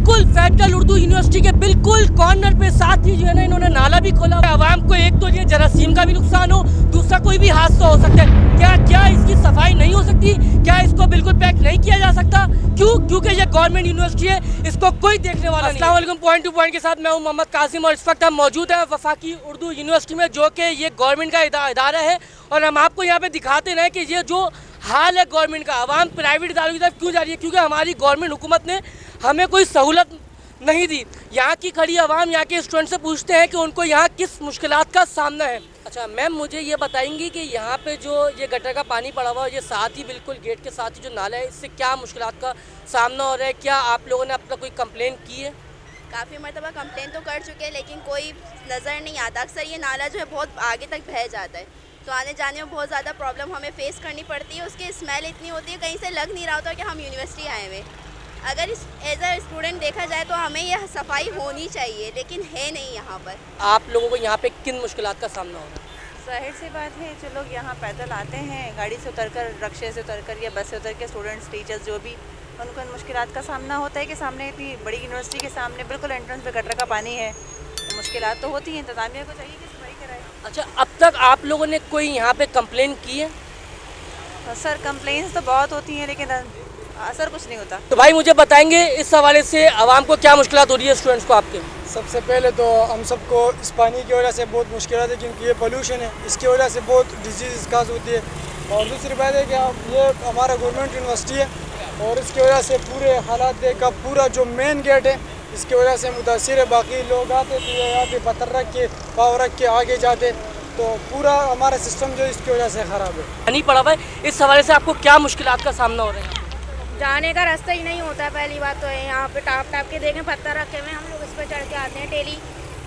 बिल्कुल federal Urdu university के बिल्कुल कॉर्नर पे साथ ही जो है ना इन्होंने नाला भी खोला है। आवाम को एक तो ये जरासीम का भी नुकसान हो, दूसरा कोई भी हादसा हो सकता है। क्या इसकी सफाई नहीं हो सकती? क्या इसको बिल्कुल पैक नहीं किया जा सकता? क्यों? क्योंकि ये गवर्नमेंट यूनिवर्सिटी है, इसको कोई देखने वाला नहीं। अस्सलाम वालेकुम। पॉइंट टू पॉइंट के साथ मैं हूँ मोहम्मद कासिम और इस वक्त हम मौजूद हैं वफाकी उर्दू यूनिवर्सिटी में, जो कि ये गवर्नमेंट का इदारा है। और हम आपको यहाँ पे दिखाते रहे कि ये जो हाल है गवर्नमेंट का, आवाम प्राइवेट इदारों की तरफ क्यों जा रही है? क्योंकि हमारी गवर्नमेंट हुकूमत ने हमें कोई सहूलत नहीं दी। यहाँ की खड़ी आवाम यहाँ के स्टूडेंट से पूछते हैं कि उनको यहाँ किस मुश्किलात का सामना है। अच्छा मैम, मुझे ये बताएंगी कि यहाँ पे जो ये गटर का पानी पड़ा हुआ है, ये साथ ही बिल्कुल गेट के साथ ही जो नाला है, इससे क्या मुश्किलात का सामना हो रहा है? क्या आप लोगों ने अब तक कोई कंप्लेन की है? काफ़ी मरतबा कंप्लेन तो कर चुके हैं, लेकिन कोई नज़र नहीं आता। अक्सर ये नाला जो है बहुत आगे तक बह जाता है, तो आने जाने में बहुत ज़्यादा प्रॉब्लम हमें फेस करनी पड़ती है। उसकी स्मेल इतनी होती है, कहीं से लग नहीं रहा होता कि हम यूनिवर्सिटी आए हुए। अगर एज अ स्टूडेंट देखा जाए तो हमें यह सफाई होनी चाहिए, लेकिन है नहीं यहाँ पर। आप लोगों को यहाँ पे किन मुश्किलात का सामना हो रहा है? जाहिर सी बात है, जो लोग यहाँ पैदल आते हैं, गाड़ी से उतरकर, रिक्शे से उतरकर या बस से उतर के, स्टूडेंट्स, टीचर्स जो भी, उनको इन मुश्किलात का सामना होता है कि सामने इतनी बड़ी यूनिवर्सिटी के सामने बिल्कुल एंट्रेंस पे गटर का पानी है, तो मुश्किलात तो होती हैं। इंतजामिया को चाहिए कि सफाई कराए। अच्छा, अब तक आप लोगों ने कोई यहाँ पे कंप्लेन की है? सर कंप्लेंट्स तो बहुत होती हैं, लेकिन असर कुछ नहीं होता। तो भाई मुझे बताएंगे इस हवाले से आवाम को क्या मुश्किलात हो रही है स्टूडेंट्स को आपके? सबसे पहले तो हम सबको इस पानी की वजह से बहुत मुश्किलात है, क्योंकि ये पोल्यूशन है, इसकी वजह से बहुत डिजीज़ काज होती है। और दूसरी बात है कि ये हमारा गवर्नमेंट यूनिवर्सिटी है और इसकी वजह से पूरे हालात का पूरा जो मेन गेट है, इसकी वजह से मुतासिर है। बाकी लोग आते तो यहाँ पे पत्थर रख के, पाव रख के आगे जाते, तो पूरा हमारा सिस्टम जो इसकी वजह से ख़राब है। पानी पड़ा हुआ है, इस हवाले से आपको क्या मुश्किलात का सामना हो रहा है? जाने का रास्ता ही नहीं होता है। पहली बात तो है, यहाँ पे टाप के देखें पत्थर रखे हुए, हम लोग इस पर चढ़ के आते हैं डेली।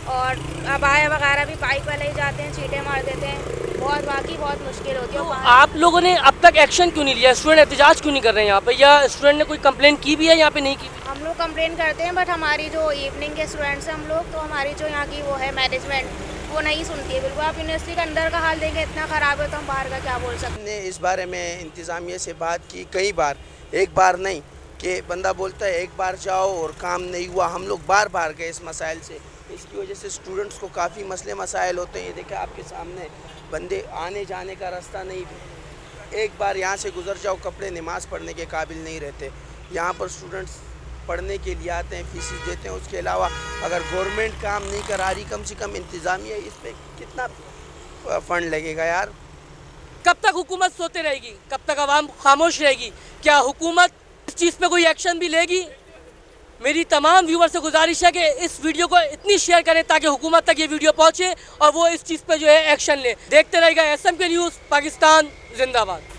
और अबाया वगैरह भी बाइक वाले ही जाते हैं, चीटे मार देते हैं। बहुत मुश्किल होती है। तो आप लोगों ने अब तक एक्शन क्यों नहीं लिया? स्टूडेंट एहतजाज क्यों नहीं कर रहे हैं यहाँ पे, या स्टूडेंट ने कोई कंप्लेन की भी है यहाँ पे? नहीं की? हम लोग कंप्लेन करते हैं, बट हमारी जो इवनिंग के स्टूडेंट्स हैं हम लोग, तो हमारी जो यहाँ की वो है मैनेजमेंट, वो नहीं सुनती है बिल्कुल। आप यूनिवर्सिटी के अंदर का हाल देखें, इतना ख़राब है, तो हम बाहर का क्या बोल सकते हैं। हमने इस बारे में इंतज़ामिया से बात की कई बार, एक बार नहीं, कि बंदा बोलता है एक बार जाओ और काम नहीं हुआ। हम लोग बार बार गए इस मसाइल से। इसकी वजह से स्टूडेंट्स को काफ़ी मसले मसाइल होते हैं। ये देखें आपके सामने, बंदे आने जाने का रास्ता नहीं, एक बार यहाँ से गुजर जाओ, कपड़े नमाज़ पढ़ने के काबिल नहीं रहते। यहाँ पर स्टूडेंट्स पढ़ने के लिए आते हैं, फीसेस देते हैं। उसके अलावा अगर गवर्नमेंट काम नहीं करा रही, कम से कम इंतज़ामिया इस पर कितना फ़ंड लगेगा यार? कब तक हुकूमत सोते रहेगी? कब तक आवाम खामोश रहेगी? क्या हुकूमत इस चीज़ पे कोई एक्शन भी लेगी? मेरी तमाम व्यूअर से गुजारिश है कि इस वीडियो को इतनी शेयर करें ताकि हुकूमत तक ये वीडियो पहुंचे और वो इस चीज़ पे जो है एक्शन ले। देखते रहेगा SM के न्यूज़, पाकिस्तान जिंदाबाद।